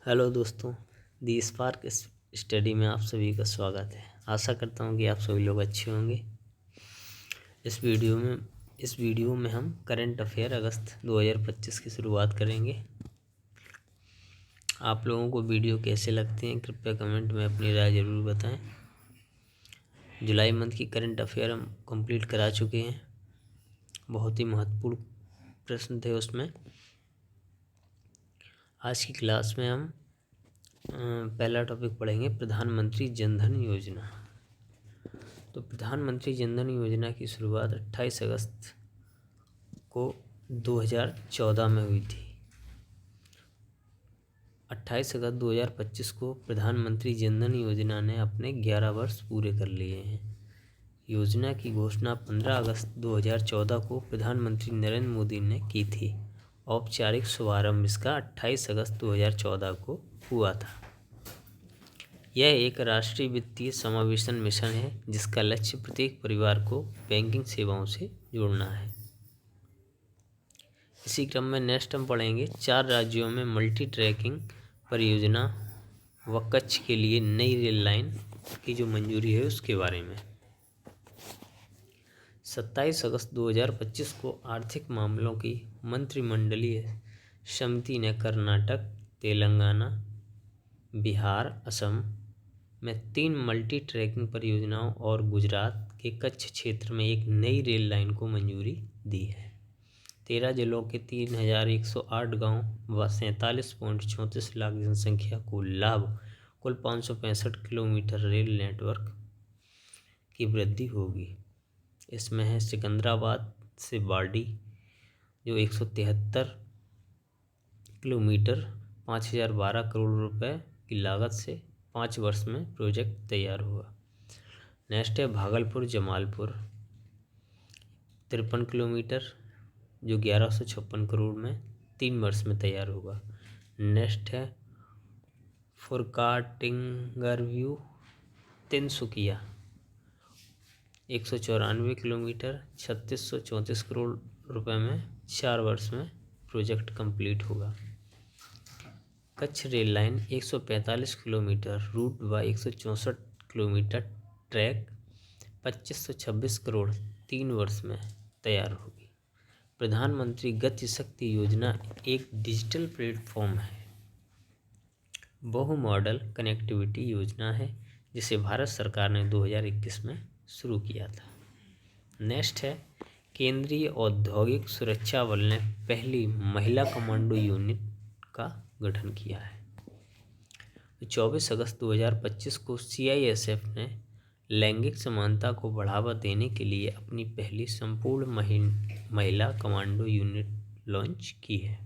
Hello दोस्तों, दी spark study में आप सभी का स्वागत है। आशा करता हूँ कि आप सभी लोग अच्छे होंगे। इस वीडियो में हम करंट अफेयर अगस्त 2025 की शुरुआत करेंगे। आप लोगों को वीडियो कैसे लगते हैं कृपया कमेंट में अपनी राय ज़रूर बताएं। जुलाई मंथ की करंट अफेयर हम कंप्लीट करा चुके हैं। बहुत ही महत्वपूर्ण प्रश्न थे उसमें। आज की क्लास में हम पहला टॉपिक पढ़ेंगे प्रधानमंत्री जन धन योजना। तो प्रधानमंत्री जन धन योजना की शुरुआत 28 अगस्त को 2014 में हुई थी। 28 अगस्त 2025 को प्रधानमंत्री जन धन योजना ने अपने 11 वर्ष पूरे कर लिए हैं। योजना की घोषणा 15 अगस्त 2014 को प्रधानमंत्री नरेंद्र मोदी ने की थी। औपचारिक शुभारंभ इसका 28 अगस्त 2014 को हुआ था। यह एक राष्ट्रीय वित्तीय समावेशन मिशन है जिसका लक्ष्य प्रत्येक परिवार को बैंकिंग सेवाओं से जोड़ना है। इसी क्रम में नेक्स्ट हम पढ़ेंगे 4 राज्यों में मल्टी ट्रैकिंग परियोजना व कच्छ के लिए नई रेल लाइन की जो मंजूरी है उसके बारे में। 27 अगस्त 2025 को आर्थिक मामलों की मंत्रिमंडलीय समिति ने कर्नाटक, तेलंगाना, बिहार, असम में 3 मल्टी ट्रैकिंग परियोजनाओं और गुजरात के कच्छ क्षेत्र में एक नई रेल लाइन को मंजूरी दी है। 13 जिलों के 3108 गांव व 47.34 लाख जनसंख्या को लाभ कुल 565 किलोमीटर रेल नेटवर्क की वृद्धि होगी। इसमें है सिकंदराबाद से बाडी जो 173 किलोमीटर 5012 करोड़ रुपए की लागत से 5 वर्ष में प्रोजेक्ट तैयार हुआ। नेक्स्ट है भागलपुर जमालपुर 53 किलोमीटर जो 1156 करोड़ में 3 वर्ष में तैयार होगा। नेक्स्ट है फुरकाटिंगरव्यू तिनसुकिया 194 किलोमीटर 3634 करोड़ रुपए में 4 वर्ष में प्रोजेक्ट कंप्लीट होगा। Kutch rail line 145 kilometre route व 164 किलोमीटर ट्रैक 2526 करोड़ 3 वर्ष में तैयार होगी। प्रधानमंत्री गति शक्ति योजना एक डिजिटल प्लेटफॉर्म है, बहु मॉडल कनेक्टिविटी योजना है जिसे भारत सरकार ने 2021 में शुरू किया था। नेक्स्ट है केंद्रीय औद्योगिक सुरक्षा बल ने पहली महिला कमांडो यूनिट का गठन किया है। 24 अगस्त 2025 को CISF ने लैंगिक समानता को बढ़ावा देने के लिए अपनी पहली संपूर्ण महिला कमांडो यूनिट लॉन्च की है।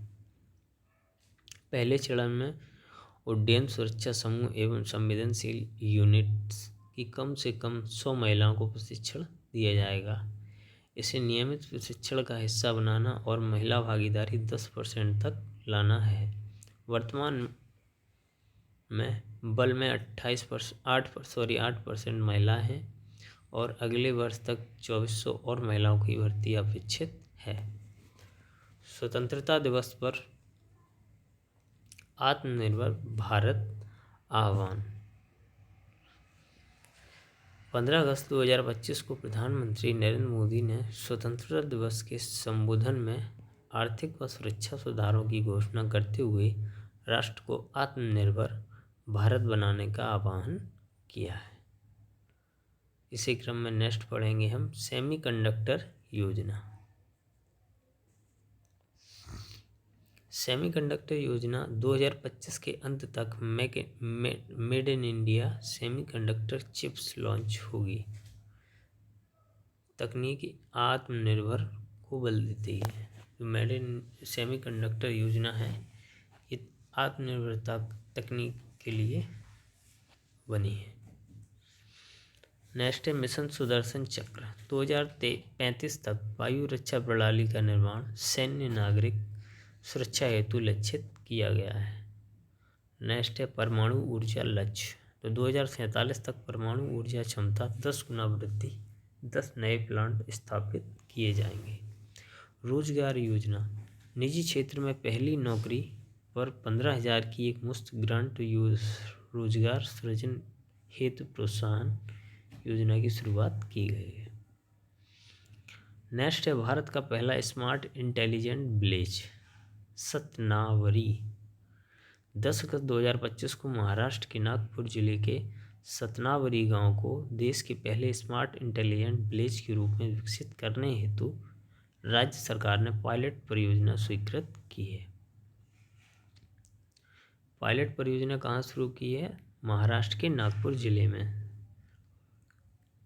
पहले चरण में उड्डयन सुरक्षा समूह एवं संवेदनशील यूनिट्स की कम से कम 100 महिलाओं को प्रशिक्षण दिया जाएगा। इसे नियमित प्रशिक्षण का हिस्सा बनाना और महिला भागीदारी 10% तक लाना है। वर्तमान में बल में 8% महिला हैं और अगले वर्ष तक 2400 और महिलाओं की भर्ती अपेक्षित है। स्वतंत्रता दिवस पर आत्मनिर्भर भारत आह्वान। 15 अगस्त 2025 को प्रधानमंत्री नरेंद्र मोदी ने स्वतंत्रता दिवस के संबोधन में आर्थिक व सुरक्षा सुधारों की घोषणा करते हुए राष्ट्र को आत्मनिर्भर भारत बनाने का आह्वान किया है। इसी क्रम में नेक्स्ट पढ़ेंगे हम सेमीकंडक्टर योजना। सेमीकंडक्टर योजना 2025 के अंत तक made in India semiconductor chips launch होगी। तकनीकी आत्मनिर्भर को बल देती है। जो मेड इन सेमीकंडक्टर योजना है ये आत्मनिर्भरता तकनीक के लिए बनी है। नेक्स्ट है मिशन सुदर्शन चक्र 2035 तक वायु रक्षा प्रणाली का निर्माण सैन्य नागरिक सुरक्षा हेतु लक्षित किया गया है। नेक्स्ट है परमाणु ऊर्जा लक्ष्य। तो 2047 तक परमाणु ऊर्जा क्षमता 10 गुना वृद्धि, 10 नए प्लांट स्थापित किए जाएंगे। रोजगार योजना निजी क्षेत्र में पहली नौकरी पर 15,000 की एक मुफ्त ग्रांट रोजगार सृजन हेतु प्रोत्साहन योजना की शुरुआत की गई है। नेक्स्ट है भारत का पहला स्मार्ट इंटेलिजेंट विलेज सतनावरी। 10 अगस्त 2025 को महाराष्ट्र के नागपुर जिले के सतनावरी गांव को देश के पहले स्मार्ट इंटेलिजेंट विलेज के रूप में विकसित करने हेतु राज्य सरकार ने पायलट परियोजना स्वीकृत की है। पायलट परियोजना कहाँ शुरू की है? महाराष्ट्र के नागपुर जिले में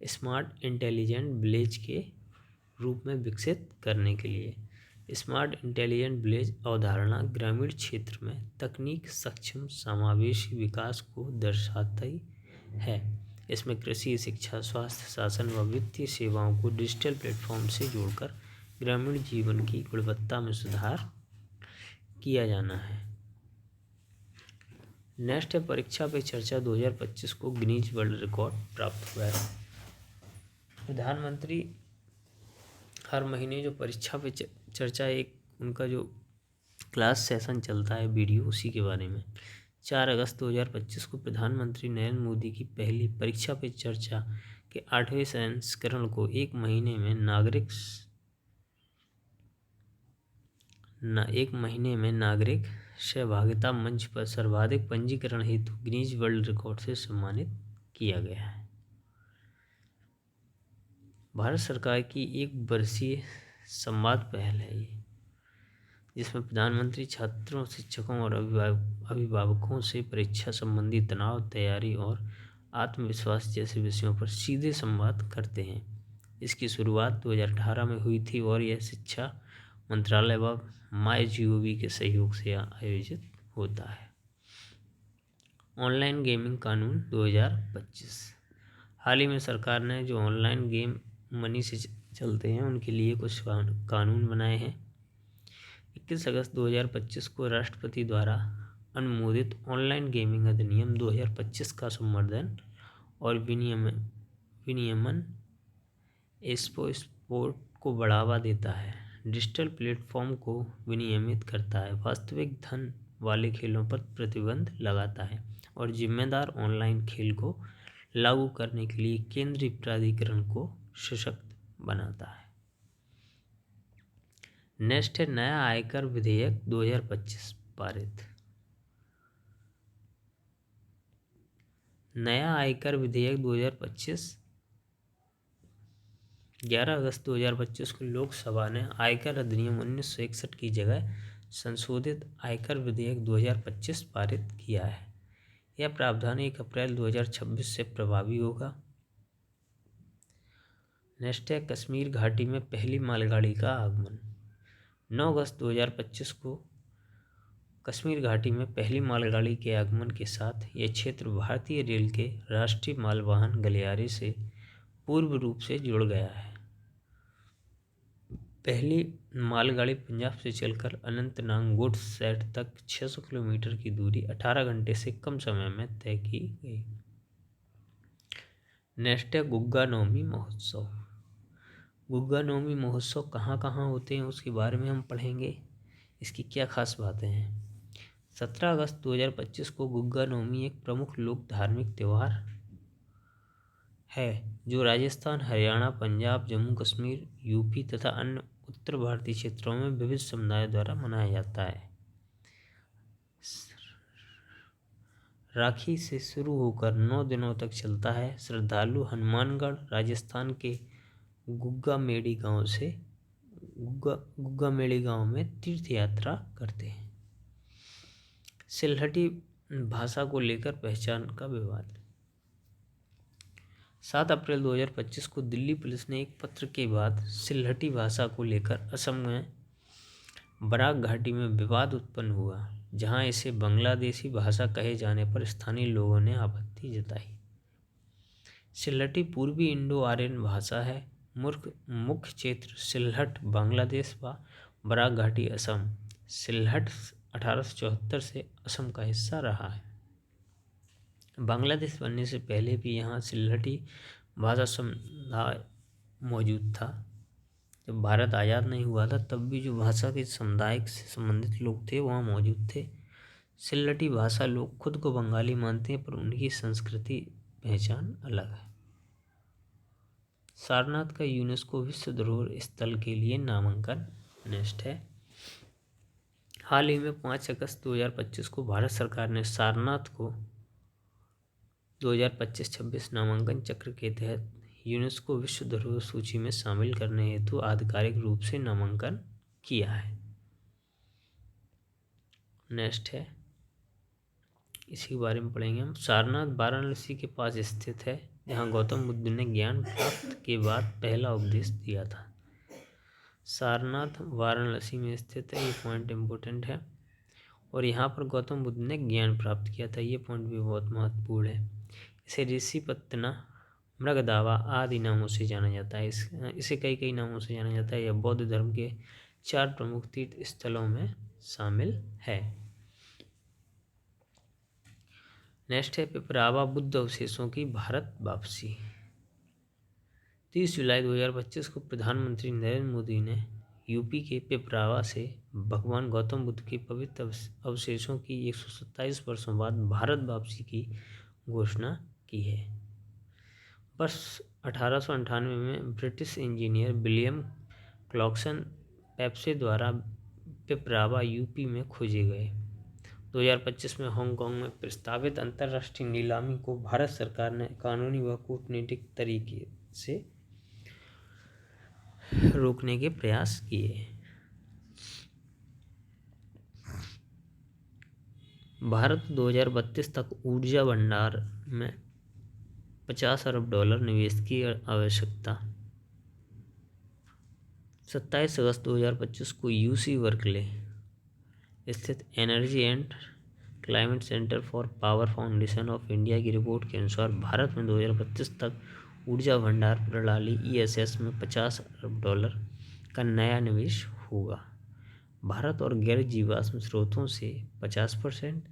स्मार्ट इंटेलिजेंट विलेज के रूप में विकसित करने के लिए। स्मार्ट इंटेलिजेंट विलेज अवधारणा ग्रामीण क्षेत्र में तकनीक सक्षम समावेशी विकास को दर्शाती है। इसमें कृषि, शिक्षा, स्वास्थ्य, शासन व वित्तीय सेवाओं को डिजिटल प्लेटफॉर्म से जोड़कर ग्रामीण जीवन की गुणवत्ता में सुधार किया जाना है। नेक्स्ट है परीक्षा पे चर्चा 2025 को गिनीज वर्ल्ड रिकॉर्ड प्राप्त हुआ है। प्रधानमंत्री हर महीने जो परीक्षा पे चर्चा एक उनका जो क्लास सेशन चलता है वीडियो, उसी के बारे में 4 अगस्त 2025 को प्रधानमंत्री नरेंद्र मोदी की पहली परीक्षा पे चर्चा के 8वें संस्करण को एक महीने में नागरिक सहभागिता मंच पर सर्वाधिक पंजीकरण हेतु गिनीज वर्ल्ड रिकॉर्ड से सम्मानित किया गया है। भारत सरकार की एक वर्षीय संवाद पहल है ये, जिसमें प्रधानमंत्री छात्रों, शिक्षकों और अभिभावकों से परीक्षा संबंधी तनाव, तैयारी और आत्मविश्वास जैसे विषयों पर सीधे संवाद करते हैं। इसकी शुरुआत 2018 में हुई थी और यह शिक्षा मंत्रालय व MyGov के सहयोग से आयोजित होता है। ऑनलाइन गेमिंग कानून 2025। हाल ही में सरकार ने जो ऑनलाइन गेम मनी से चलते हैं उनके लिए कुछ कानून बनाए हैं। 21 अगस्त 2025 को राष्ट्रपति द्वारा अनुमोदित ऑनलाइन गेमिंग अधिनियम 2025 का संवर्धन और विनियमन स्पोर्ट को बढ़ावा देता है, डिजिटल प्लेटफॉर्म को विनियमित करता है, वास्तविक धन वाले खेलों पर प्रतिबंध लगाता है और जिम्मेदार ऑनलाइन खेल को लागू करने के लिए केंद्रीय प्राधिकरण को सशक्त बनाता है। नेक्स्ट है नया आयकर विधेयक 2025 पारित। नया आयकर विधेयक 2025 11 अगस्त 2025 को लोकसभा ने आयकर अधिनियम 1961 की जगह संशोधित आयकर विधेयक 2025 पारित किया है। यह प्रावधान 1 अप्रैल 2026 से प्रभावी होगा। नेक्स्ट है कश्मीर घाटी में पहली मालगाड़ी का आगमन। 9 अगस्त 2025 को कश्मीर घाटी में पहली मालगाड़ी के आगमन के साथ यह क्षेत्र भारतीय रेल के राष्ट्रीय मालवाहन गलियारे से पूर्ण रूप से जुड़ गया है। पहली मालगाड़ी पंजाब से चलकर अनंतनाग गुड्स शेड तक 600 किलोमीटर की दूरी 18 घंटे से कम समय में तय की गई। नेक्स्ट है गुग्गा नवमी महोत्सव। गुग्गा नवमी महोत्सव कहाँ होते हैं उसके बारे में हम पढ़ेंगे, इसकी क्या खास बातें हैं। 17 अगस्त 2025 को गुग्गा नवमी एक प्रमुख लोक धार्मिक त्यौहार है जो राजस्थान, हरियाणा, पंजाब, जम्मू कश्मीर, यूपी तथा अन्य उत्तर भारतीय क्षेत्रों में विविध समुदायों द्वारा मनाया जाता है। राखी से शुरू होकर 9 दिनों तक चलता है। श्रद्धालु हनुमानगढ़ राजस्थान के गुग्गा मेड़ी गांव में तीर्थ यात्रा करते हैं। सिलहटी भाषा को लेकर पहचान का विवाद। 7 अप्रैल 2025 को दिल्ली पुलिस ने एक पत्र के बाद सिलहटी भाषा को लेकर असम में बराक घाटी में विवाद उत्पन्न हुआ, जहां इसे बांग्लादेशी भाषा कहे जाने पर स्थानीय लोगों ने आपत्ति जताई। सिलहटी पूर्वी इंडो आर्यन भाषा है। मुख्य क्षेत्र सिलहट बांग्लादेश व बराक घाटी असम। सिलहट 1874 से असम का हिस्सा रहा है। बांग्लादेश बनने से पहले भी यहाँ सिलहटी भाषा समुदाय मौजूद था। जब भारत आज़ाद नहीं हुआ था तब भी जो भाषा के समुदाय से संबंधित लोग थे वहाँ मौजूद थे। सिल्लटी भाषा लोग खुद को बंगाली मानते हैं, पर उनकी संस्कृति पहचान अलग है। सारनाथ का यूनेस्को विश्व धरोहर स्थल के लिए नामांकन नेक्स्ट है। हाल ही में 5 अगस्त 2025 को भारत सरकार ने सारनाथ को 2025-26 नामांकन चक्र के तहत यूनेस्को विश्व धरोहर सूची में शामिल करने हेतु आधिकारिक रूप से नामांकन किया है। नेक्स्ट है, इसी के बारे में पढ़ेंगे हम। सारनाथ वाराणसी के पास स्थित है, जहाँ गौतम बुद्ध ने ज्ञान प्राप्त के बाद पहला उपदेश दिया था। सारनाथ वाराणसी में स्थित है, ये पॉइंट इम्पोर्टेंट है। और यहाँ पर गौतम बुद्ध ने ज्ञान प्राप्त किया था, ये पॉइंट भी बहुत महत्वपूर्ण है। इसे ऋषि पतना, मृगदावा आदि नामों से जाना जाता है। इसे कई कई नामों से जाना जाता है। यह बौद्ध धर्म के 4 प्रमुख तीर्थ स्थलों में शामिल है। नेक्स्ट है, पिपरावा बुद्ध अवशेषों की भारत वापसी। 30 जुलाई 2025 को प्रधानमंत्री नरेंद्र मोदी ने यूपी के पिपरावा से भगवान गौतम बुद्ध के पवित्र अवशेषों की 127 वर्षों बाद भारत वापसी की घोषणा की है। वर्ष 1898 में ब्रिटिश इंजीनियर विलियम क्लॉक्सन पेप्से द्वारा पिपरावा यूपी में खोजे गए। 2025 में हांगकांग में प्रस्तावित अंतर्राष्ट्रीय नीलामी को भारत सरकार ने कानूनी व कूटनीतिक तरीके से रोकने के प्रयास किए। भारत 2032 तक ऊर्जा भंडार में $50 अरब निवेश की आवश्यकता। 27 अगस्त 2025 को यूसी बर्कले स्थित energy and climate centre for power foundation of India की रिपोर्ट के अनुसार भारत में 2032 तक ऊर्जा भंडार प्रणाली ESS में $50 अरब का नया निवेश होगा। भारत और गैर जीवाश्म स्रोतों से 50%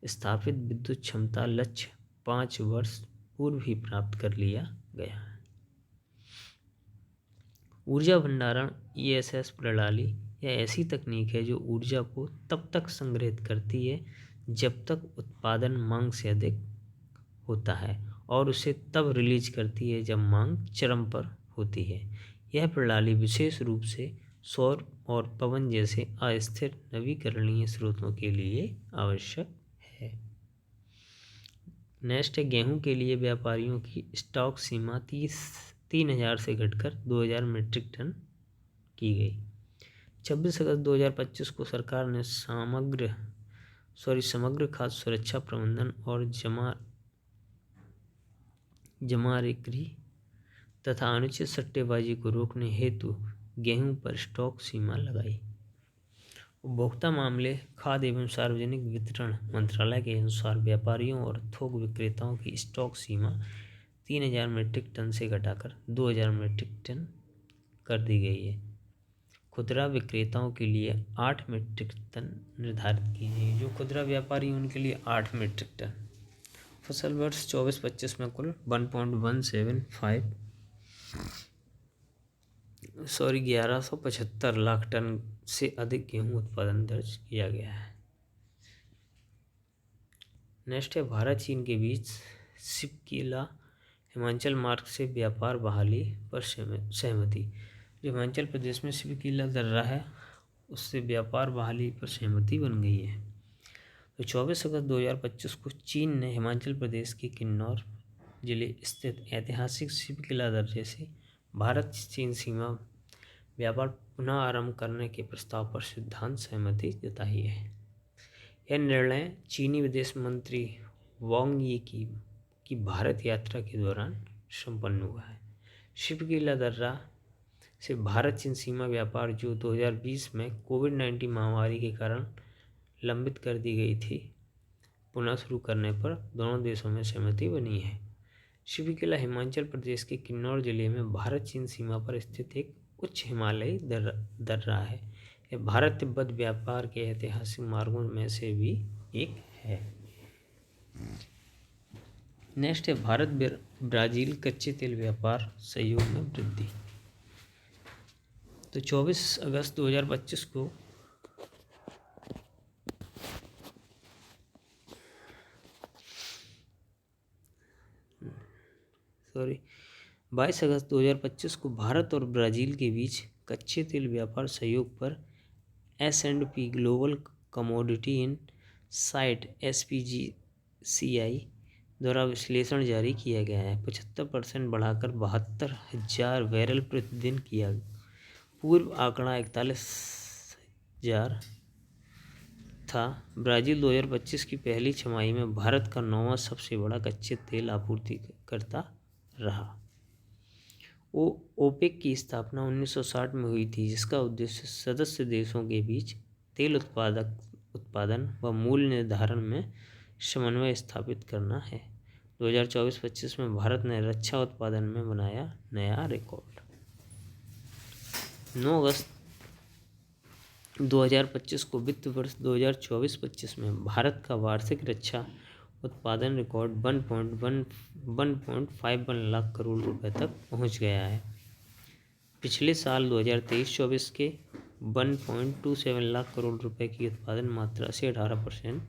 स्थापित विद्युत क्षमता लक्ष्य 5 वर्ष पूर्व ही प्राप्त कर लिया गया है। ऊर्जा भंडारण ESS प्रणाली यह ऐसी तकनीक है जो ऊर्जा को तब तक संग्रहित करती है जब तक उत्पादन मांग से अधिक होता है, और उसे तब रिलीज करती है जब मांग चरम पर होती है। यह प्रणाली विशेष रूप से सौर और पवन जैसे अस्थिर नवीकरणीय स्रोतों के लिए आवश्यक है। नेक्स्ट है, गेहूं के लिए व्यापारियों की स्टॉक सीमा 3,000 से घटकर 2,000 मीट्रिक टन की गई। 26 अगस्त 2025 को सरकार ने समग्र खाद्य सुरक्षा प्रबंधन और जमारेकरी तथा अनुचित सट्टेबाजी को रोकने हेतु गेहूं पर स्टॉक सीमा लगाई। उपभोक्ता मामले, खाद्य एवं सार्वजनिक वितरण मंत्रालय के अनुसार व्यापारियों और थोक विक्रेताओं की स्टॉक सीमा 3,000 मीट्रिक टन से घटाकर 2,000 मीट्रिक टन कर दी गई है। खुदरा विक्रेताओं के लिए 8 मीट्रिक टन निर्धारित की गई, जो खुदरा व्यापारी उनके लिए 8 मीट्रिक टन। फसल वर्ष 24-25 में कुल 1175 लाख टन से अधिक गेहूं उत्पादन दर्ज किया गया है। नेक्स्ट है, भारत चीन के बीच शिपकीला हिमाचल मार्ग से व्यापार बहाली पर सहमति। जो हिमाचल प्रदेश में शिपकीला दर्रा है, उससे व्यापार बहाली पर सहमति बन गई है। तो 24 अगस्त 2025 को चीन ने हिमाचल प्रदेश के किन्नौर जिले स्थित ऐतिहासिक शिपकीला दर्रे से भारत चीन सीमा व्यापार पुनः आरंभ करने के प्रस्ताव पर सिद्धांत सहमति जताई है। यह निर्णय चीनी विदेश मंत्री वांग यी की भारत यात्रा के दौरान संपन्न हुआ है। शिपकीला दर्रा से भारत चीन सीमा व्यापार, जो 2020 में कोविड-19 महामारी के कारण लंबित कर दी गई थी, पुनः शुरू करने पर दोनों देशों में सहमति बनी है। शिपकीला हिमाचल प्रदेश के किन्नौर जिले में भारत चीन सीमा पर स्थित एक उच्च हिमालयी दर्रा है। यह भारत तिब्बत व्यापार के ऐतिहासिक मार्गों में से भी एक है। नेक्स्ट है, भारत ब्राज़ील कच्चे तेल व्यापार सहयोग में वृद्धि। तो 24 अगस्त 2025 को 22 अगस्त 2025 को भारत और ब्राज़ील के बीच कच्चे तेल व्यापार सहयोग पर S&P ग्लोबल कमोडिटी इन साइट SPGCI द्वारा विश्लेषण जारी किया गया है। 75% बढ़ाकर 72,000 बैरल प्रतिदिन किया। पूर्व आंकड़ा 41,000 था। ब्राज़ील 2025 की पहली छमाही में भारत का 9वां सबसे बड़ा कच्चे तेल आपूर्तिकर्ता रहा। ओपेक की स्थापना 1960 में हुई थी, जिसका उद्देश्य सदस्य देशों के बीच तेल उत्पादन व मूल्य निर्धारण में समन्वय स्थापित करना है। 2024-25 में भारत ने रक्षा उत्पादन में बनाया नया रिकॉर्ड। 9 अगस्त 2025 को वित्त वर्ष 2024-25 में भारत का वार्षिक रक्षा उत्पादन रिकॉर्ड 1.51 लाख करोड़ रुपए तक पहुंच गया है। पिछले साल 2023-24 के 1.27 लाख करोड़ रुपए की उत्पादन मात्रा से 18%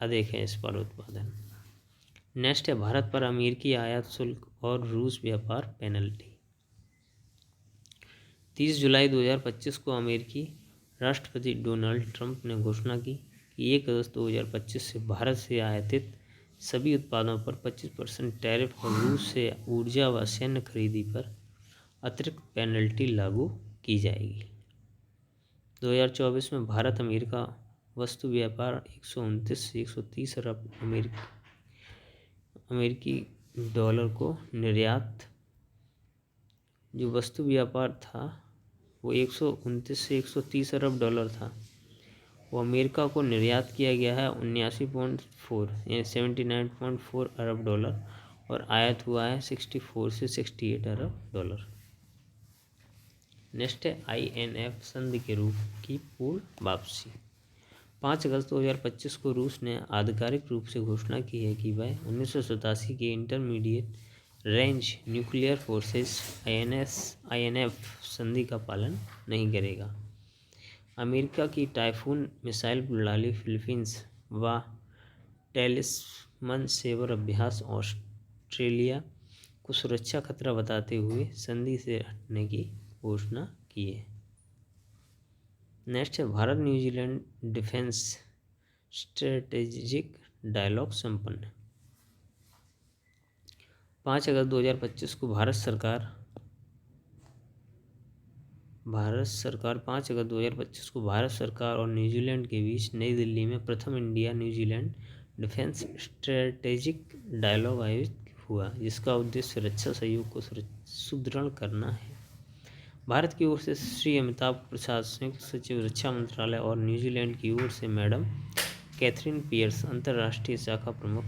अधिक है इस पर उत्पादन। नेक्स्ट है भारत पर अमेरिकी आयात शुल्क और रूस व्यापार पेनल्टी। 30 जुलाई 2025 को अमेरिकी राष्ट्रपति डोनाल्ड ट्रंप ने घोषणा की कि 1 अगस्त 2025 से भारत से आयातित सभी उत्पादों पर 25% टैरिफ और रूस से ऊर्जा व सैन्य खरीदी पर अतिरिक्त पेनल्टी लागू की जाएगी। 2024 में भारत अमेरिका वस्तु व्यापार 129 से 130 अरब अमेरिकी डॉलर को निर्यात, जो वस्तु व्यापार था वो 129 से 130 अरब डॉलर था, वो अमेरिका को निर्यात किया गया है 79.4 अरब डॉलर और आयात हुआ है 64 से 68 अरब डॉलर। नेक्स्ट है INF संधि के रूप की पूर्ण वापसी। 5 अगस्त 2025 को रूस ने आधिकारिक रूप से घोषणा की है कि वह 1987 के intermediate range nuclear forces INF संधि का पालन नहीं करेगा। अमेरिका की टाइफून मिसाइल प्रणाली फिलीपींस व टेलिस्मन सेवर अभ्यास ऑस्ट्रेलिया को सुरक्षा खतरा बताते हुए संधि से हटने की घोषणा की है। नेक्स्ट है Bharat New Zealand defence strategic dialogue संपन्न। 5 अगस्त 2025 को भारत सरकार 5 अगस्त 2025 को भारत सरकार और न्यूजीलैंड के बीच नई दिल्ली में प्रथम India New Zealand defence strategic dialogue आयोजित हुआ, जिसका उद्देश्य रक्षा सहयोग को सुदृढ़ करना है। भारत की ओर से श्री अमिताभ प्रसाद संयुक्त सचिव रक्षा मंत्रालय और न्यूजीलैंड की ओर से मैडम कैथरीन पियर्स अंतर्राष्ट्रीय शाखा प्रमुख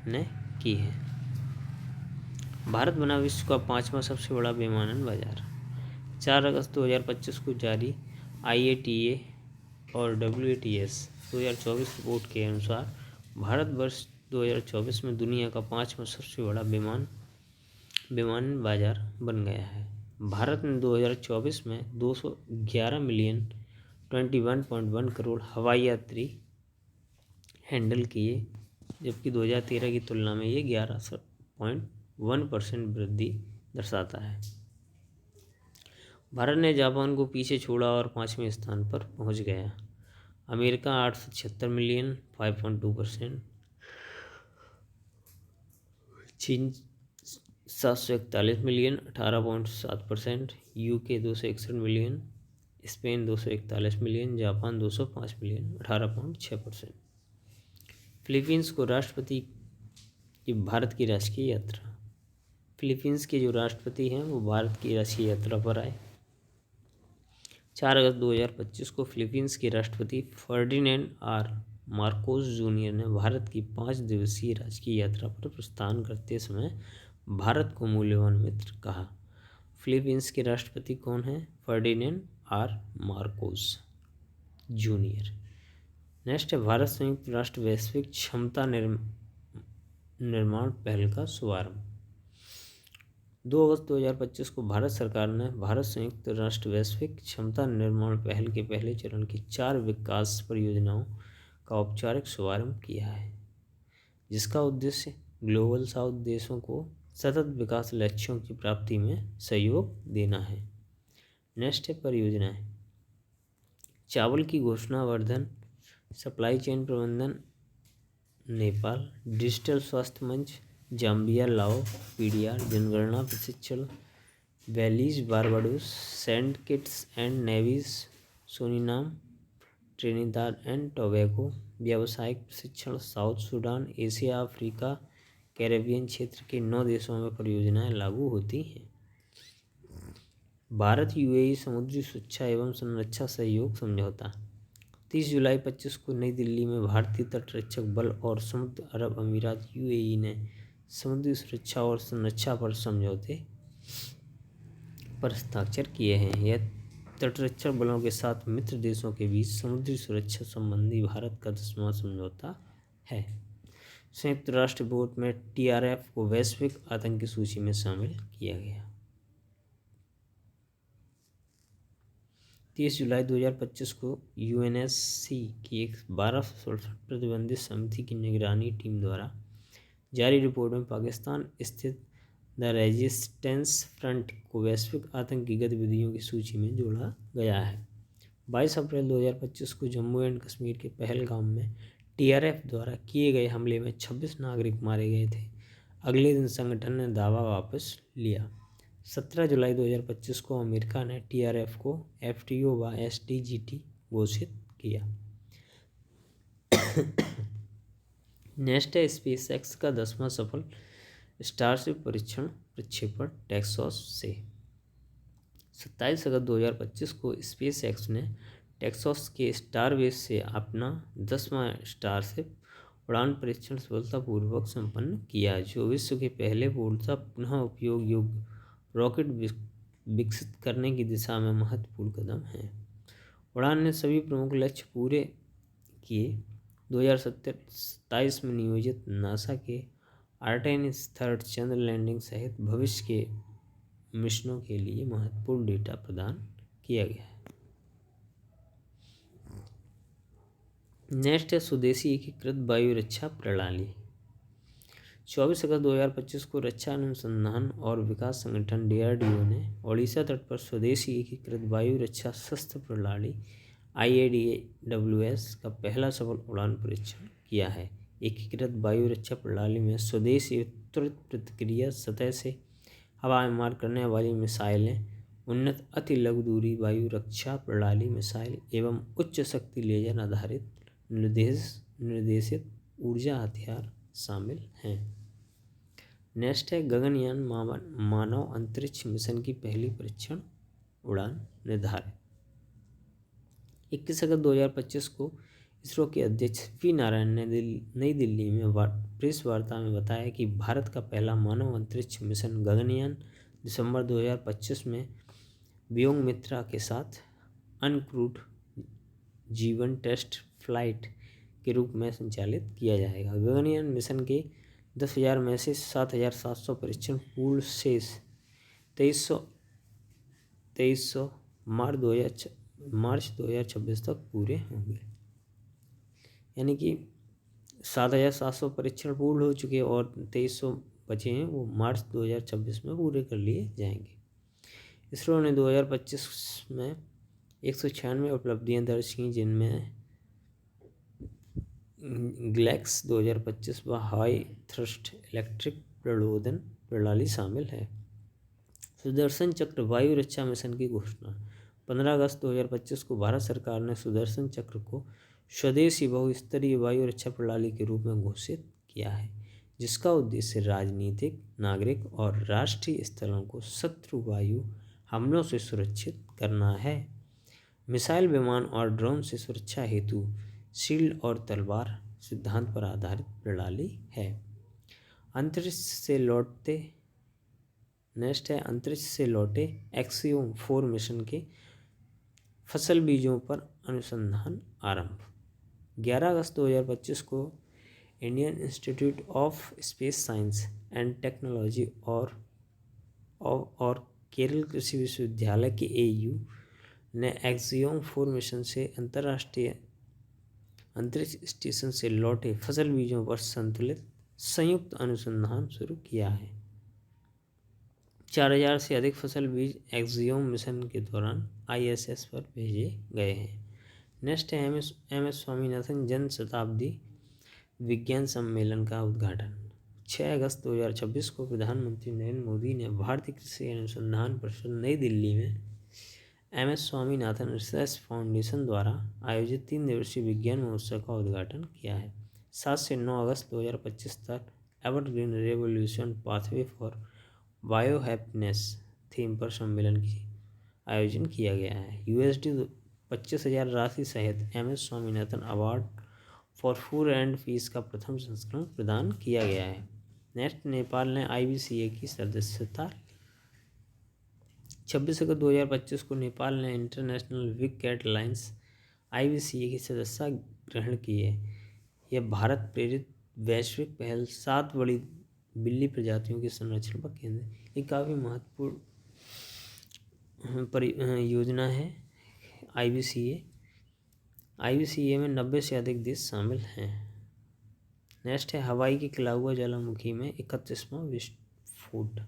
ने की है। भारत बना विश्व का 5वां सबसे बड़ा विमानन बाजार। 4 अगस्त 2025 को जारी IATA और WATS 2024 रिपोर्ट के अनुसार भारत वर्ष 2024 में दुनिया का 5वां सबसे बड़ा विमानन बाजार बन गया है। भारत ने 2024 में 211 मिलियन 21.1 करोड़ हवाई यात्री हैंडल किए, जबकि 2013 की तुलना में ये 11.1% वृद्धि दर्शाता है। भारत ने जापान को पीछे छोड़ा और 5वें स्थान पर पहुंच गया। अमेरिका 876 मिलियन 5.2%, चीन 741 million 18.7%, UK 261 million, Spain 241 million, Japan 205 million 18.6%। Philippines को राष्ट्रपति की भारत की राष्ट्रीय यात्रा। फिलीपींस के जो राष्ट्रपति हैं वो भारत की राष्ट्रीय यात्रा पर आए। 4 अगस्त 2025 को फिलीपींस के राष्ट्रपति फर्डिनेंड आर मार्कोस जूनियर ने भारत की 5 दिवसीय राजकीय यात्रा पर प्रस्थान करते समय भारत को मूल्यवान मित्र कहा। फिलीपींस के राष्ट्रपति कौन हैं? Ferdinand R Marcos junior. Next है भारत संयुक्त राष्ट्र वैश्विक क्षमता निर्माण पहल का शुभारंभ। 2 अगस्त 2025 को भारत सरकार ने भारत संयुक्त राष्ट्र वैश्विक क्षमता निर्माण पहल के पहले चरण की 4 विकास परियोजनाओं का औपचारिक शुभारंभ किया है, जिसका उद्देश्य ग्लोबल साउथ देशों को सतत विकास लक्ष्यों की प्राप्ति में सहयोग देना है। नेक्स्ट है परियोजनाएं। चावल की घोषणा वर्धन, सप्लाई चेन प्रबंधन नेपाल, डिजिटल स्वास्थ्य मंच जाम्बिया लाओ, पीडीआर जनगणना प्रशिक्षण वैलीज Barbados, Saint Kitts and Nevis Suriname, Trinidad and Tobago, व्यावसायिक प्रशिक्षण South Sudan, Asia Africa Caribbean क्षेत्र के 9 देशों में परियोजनाएं लागू होती हैं। भारत यूएई समुद्री सुरक्षा एवं संरक्षा सहयोग समझौता। 30 जुलाई 25 को नई दिल्ली में भारतीय तटरक्षक बल और संयुक्त अरब अमीरात यूएई ने समुद्री सुरक्षा और संरक्षा पर समझौते पर हस्ताक्षर किए हैं। यह तटरक्षक बलों के साथ मित्र देशों के बीच समुद्री सुरक्षा संबंधी भारत का 10वां समझौता है। संयुक्त राष्ट्र बोर्ड में टीआरएफ को वैश्विक आतंकी सूची में शामिल किया गया। 30 जुलाई 2025 को यूएनएससी की एक 1267 प्रतिबंधित समिति की निगरानी टीम द्वारा जारी रिपोर्ट में पाकिस्तान स्थित द रेजिस्टेंस फ्रंट को वैश्विक आतंकी गतिविधियों की सूची में जोड़ा गया है। 22 अप्रैल 2025 को जम्मू एंड कश्मीर के पहलगाम में टीआरएफ द्वारा किए गए हमले में 26 नागरिक मारे गए थे। अगले दिन संगठन ने दावा वापस लिया। 17 जुलाई 2025 को अमेरिका ने टीआरएफ को एफटीओ व एसडीजीटी घोषित किया। नेक्स्ट है स्पेस एक्स का 10वां सफल स्टारशिप परीक्षण प्रक्षेपण टेक्सास से। 27 अगस्त 2025 को स्पेस एक्स ने टेक्सास के स्टारबेस से अपना 10वां स्टारशिप उड़ान परीक्षण सफलतापूर्वक संपन्न किया, जो विश्व के पहले पूर्णतः पुनः उपयोग योग्य रॉकेट विकसित करने की दिशा में महत्वपूर्ण कदम है। उड़ान ने सभी प्रमुख लक्ष्य पूरे किए। 2027 में नियोजित नासा के आर्टेमिस 3 चंद्र लैंडिंग सहित भविष्य के मिशनों के लिए महत्वपूर्ण डेटा प्रदान किया गया है। नेक्स्ट है स्वदेशी एकीकृत वायु रक्षा प्रणाली। 24 अगस्त 2025 को रक्षा अनुसंधान और विकास संगठन डीआरडीओ ने ओडिशा तट पर स्वदेशी एकीकृत वायु रक्षा शस्त्र प्रणाली IADWS का पहला सफल उड़ान परीक्षण किया है। एकीकृत वायु रक्षा प्रणाली में स्वदेशी त्वरित प्रतिक्रिया सतह से हवा में मार करने वाली मिसाइलें, उन्नत अति लघु दूरी वायु रक्षा प्रणाली मिसाइल एवं उच्च शक्ति लेजर आधारित निर्देशित ऊर्जा हथियार शामिल हैं। नेक्स्ट है गगनयान मानव अंतरिक्ष मिशन की पहली परीक्षण उड़ान निर्धारित। 21 अगस्त 2025 को इसरो के अध्यक्ष वी नारायण ने नई दिल्ली में प्रेस वार्ता में बताया कि भारत का पहला मानव अंतरिक्ष मिशन गगनयान दिसंबर 2025 में वियोंग मित्रा के साथ अनक्रूड जीवन टेस्ट फ्लाइट के रूप में संचालित किया जाएगा। गगनयान मिशन के 10,000 में से 7,700 परीक्षण पूर्ण शेष 2300 मार्च 2026 तक पूरे होंगे। यानी कि 7,700 परीक्षण पूर्ण हो चुके और 2300 बचे हैं, वो मार्च 2026 में पूरे कर लिए जाएंगे। इसरो ने 2025 में 196 उपलब्धियां दर्ज की, जिनमें ग्लैक्स 2025 व हाई थ्रस्ट इलेक्ट्रिक प्रलोदन प्रणाली शामिल है। सुदर्शन चक्र वायु रक्षा मिशन की घोषणा। 15 अगस्त 2025 को भारत सरकार ने सुदर्शन चक्र को स्वदेशी बहुस्तरीय वायु रक्षा प्रणाली के रूप में घोषित किया है, जिसका उद्देश्य राजनीतिक, नागरिक और राष्ट्रीय स्थलों को शत्रु वायु हमलों से सुरक्षित करना है। मिसाइल, विमान और ड्रोन से सुरक्षा हेतु शील्ड और तलवार सिद्धांत पर आधारित प्रणाली है। अंतरिक्ष से लौटे एक्सियोम 4 मिशन के फसल बीजों पर अनुसंधान आरंभ। 11 अगस्त 2025 को Indian institute of space science and technology और केरल कृषि विश्वविद्यालय के AU ने एक्सियोम 4 मिशन से अंतर्राष्ट्रीय अंतरिक्ष स्टेशन से लौटे फसल बीजों पर संतुलित संयुक्त अनुसंधान शुरू किया है। 4000 से अधिक फसल बीज एक्सियोम मिशन के दौरान ISS पर भेजे गए हैं। नेक्स्ट है MS स्वामीनाथन जन शताब्दी विज्ञान सम्मेलन का उद्घाटन। 6 अगस्त 2026 को प्रधानमंत्री नरेंद्र मोदी ने भारतीय कृषि अनुसंधान परिषद नई दिल्ली में MS स्वामीनाथन रिसर्च फाउंडेशन द्वारा आयोजित 3 दिवसीय विज्ञान महोत्सव का उद्घाटन किया है। 7 से 9 अगस्त 2025 तक evergreen revolution pathway for bio happiness theme पर सम्मेलन की आयोजन किया गया है। USD 25,000 राशि सहित MS Swaminathan award for food and peace का प्रथम संस्करण प्रदान किया गया है। नेक्स्ट, नेपाल ने IBCA की सदस्यता। 26 अगस्त 2025 को नेपाल ने international big cat alliance IBCA की सदस्यता ग्रहण की है। यह भारत प्रेरित वैश्विक पहल 7 बड़ी बिल्ली प्रजातियों के संरक्षण पर केंद्रित है। ये काफ़ी महत्वपूर्ण योजना है IBCA में 90 से अधिक देश शामिल हैं। नेक्स्ट है हवाई के किलाउआ ज्वालामुखी में 31वां विस्फोट।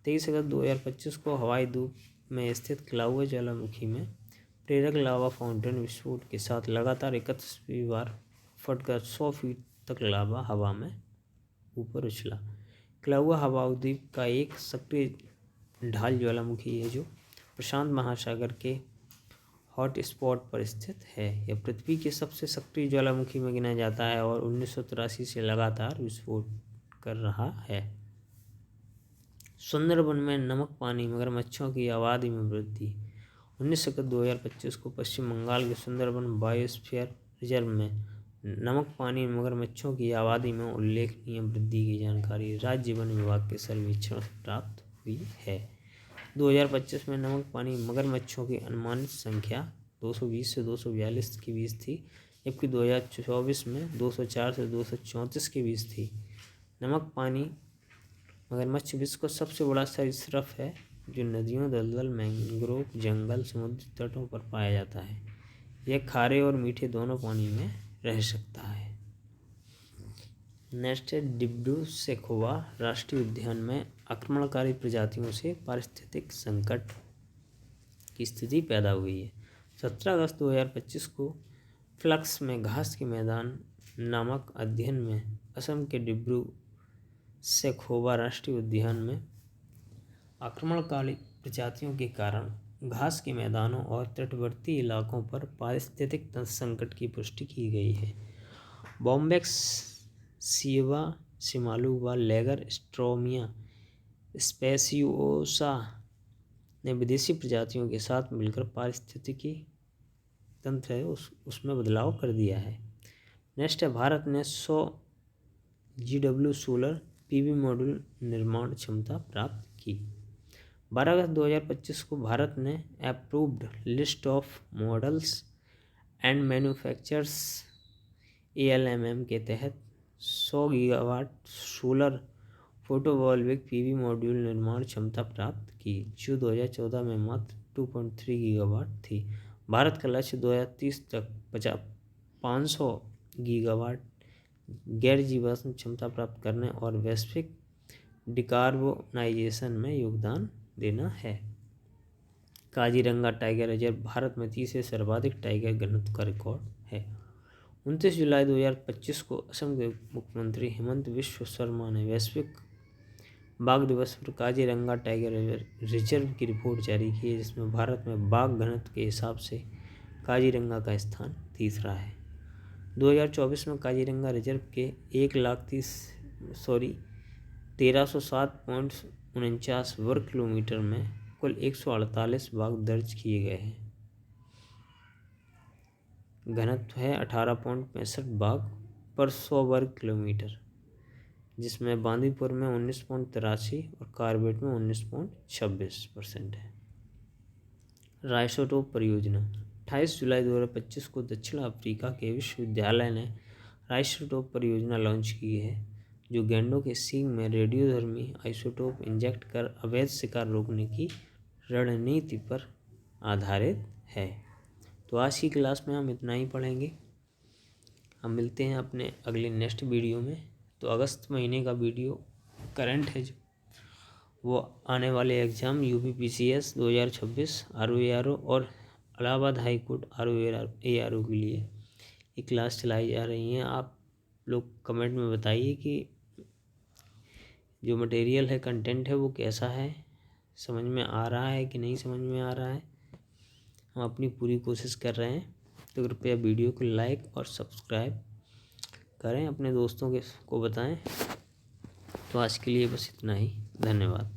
23 अगस्त 2025 को हवाई द्वीप में स्थित किलाउआ ज्वालामुखी में प्रेरक लावा फाउंटेन विस्फोट के साथ लगातार 31वीं बार फटकर 100 फीट तक लावा हवा में ऊपर उछला। किलाउआ हवा द्वीप का एक सक्रिय ढाल ज्वालामुखी है जो प्रशांत महासागर के हॉट स्पॉट पर स्थित है। यह पृथ्वी के सबसे सक्रिय ज्वालामुखी में गिना जाता है और 1983 से लगातार विस्फोट कर रहा है। सुंदरबन में नमक पानी मगरमच्छों की आबादी में वृद्धि। 19 अगस्त 2025 को पश्चिम बंगाल के सुंदरबन बायोस्फीयर रिजर्व में नमक पानी मगरमच्छों की आबादी में उल्लेखनीय वृद्धि की जानकारी राज्य वन विभाग के सर्वेक्षण से प्राप्त हुई है। 2025 में नमक पानी मगरमच्छों की अनुमानित संख्या 220 से 242 के बीच थी, जबकि 2024 में 204 से 234 के बीच थी। नमक पानी मगरमच्छ विश्व का सबसे बड़ा सरीसृप है जो नदियों, दलदल, मैंग्रोव जंगल, समुद्री तटों पर पाया जाता है। यह खारे और मीठे दोनों पानी में रह सकता है। नेक्स्ट है डिब्रू-सैखोवा राष्ट्रीय उद्यान में आक्रमणकारी प्रजातियों से पारिस्थितिक संकट की स्थिति पैदा हुई है। 17 अगस्त 2025 को फ्लक्स में घास के मैदान नामक अध्ययन में असम के डिब्रू-सैखोवा राष्ट्रीय उद्यान में आक्रमणकारी प्रजातियों के कारण घास के मैदानों और तटवर्ती इलाकों पर पारिस्थितिक संकट की पुष्टि की गई है। बॉम्बेक्स सियवा सिमालू व लेगर स्ट्रोमिया स्पेसियोसा ने विदेशी प्रजातियों के साथ मिलकर पारिस्थितिकी तंत्र है उसमें बदलाव कर दिया है। नेक्स्ट है भारत ने 100 GW सोलर PV मॉड्यूल निर्माण क्षमता प्राप्त की। 12 अगस्त 2025 को भारत ने approved list of models and manufacturers ALMM के तहत 100 gigawatt solar photovoltaic PV module निर्माण क्षमता प्राप्त की, जो 2014 में मात्र 2.3 गीगावाट थी। भारत का लक्ष्य 2030 तक 500 गीगावाट गैर जीवाश्म क्षमता प्राप्त करने और वैश्विक डिकार्बोनाइजेशन में योगदान देना है। काजीरंगा टाइगर रिजर्व भारत में तीसरे सर्वाधिक टाइगर घनत्व का रिकॉर्ड है। 29 जुलाई 2025 को असम के मुख्यमंत्री हेमंत बिश्व शर्मा ने वैश्विक बाघ दिवस पर काजीरंगा टाइगर रिजर्व की रिपोर्ट जारी की है, जिसमें भारत में बाघ घनत्व के हिसाब से काजीरंगा का स्थान तीसरा है। 2024 में काजीरंगा रिजर्व के 1307.49 वर्ग किलोमीटर में कुल 148 बाघ दर्ज किए गए हैं। घनत्व है 18.65 बाघ पर 100 वर्ग किलोमीटर, जिसमें बांदीपुर में 19.83 और कार्बेट में 19.26% है। राइसोटोप परियोजना। 28 जुलाई 2025 को दक्षिण अफ्रीका के विश्वविद्यालय ने राइसोटोप परियोजना लॉन्च की है, जो गैंडों के सींग में रेडियोधर्मी आइसोटोप इंजेक्ट कर अवैध शिकार रोकने की रणनीति पर आधारित है। तो आज की क्लास में हम इतना ही पढ़ेंगे। हम मिलते हैं अपने अगले नेक्स्ट वीडियो में। तो अगस्त महीने का वीडियो करंट है जो वो आने वाले एग्ज़ाम UPPCS 2026 ROARO और इलाहाबाद हाई कोर्ट ROARO के लिए ये क्लास चलाई जा रही हैं। आप लोग कमेंट में बताइए कि जो मटेरियल है, कंटेंट है, वो कैसा है, समझ में आ रहा है कि नहीं समझ में आ रहा है। हम अपनी पूरी कोशिश कर रहे हैं, तो कृपया वीडियो को लाइक और सब्सक्राइब करें, अपने दोस्तों को बताएं। तो आज के लिए बस इतना ही, धन्यवाद।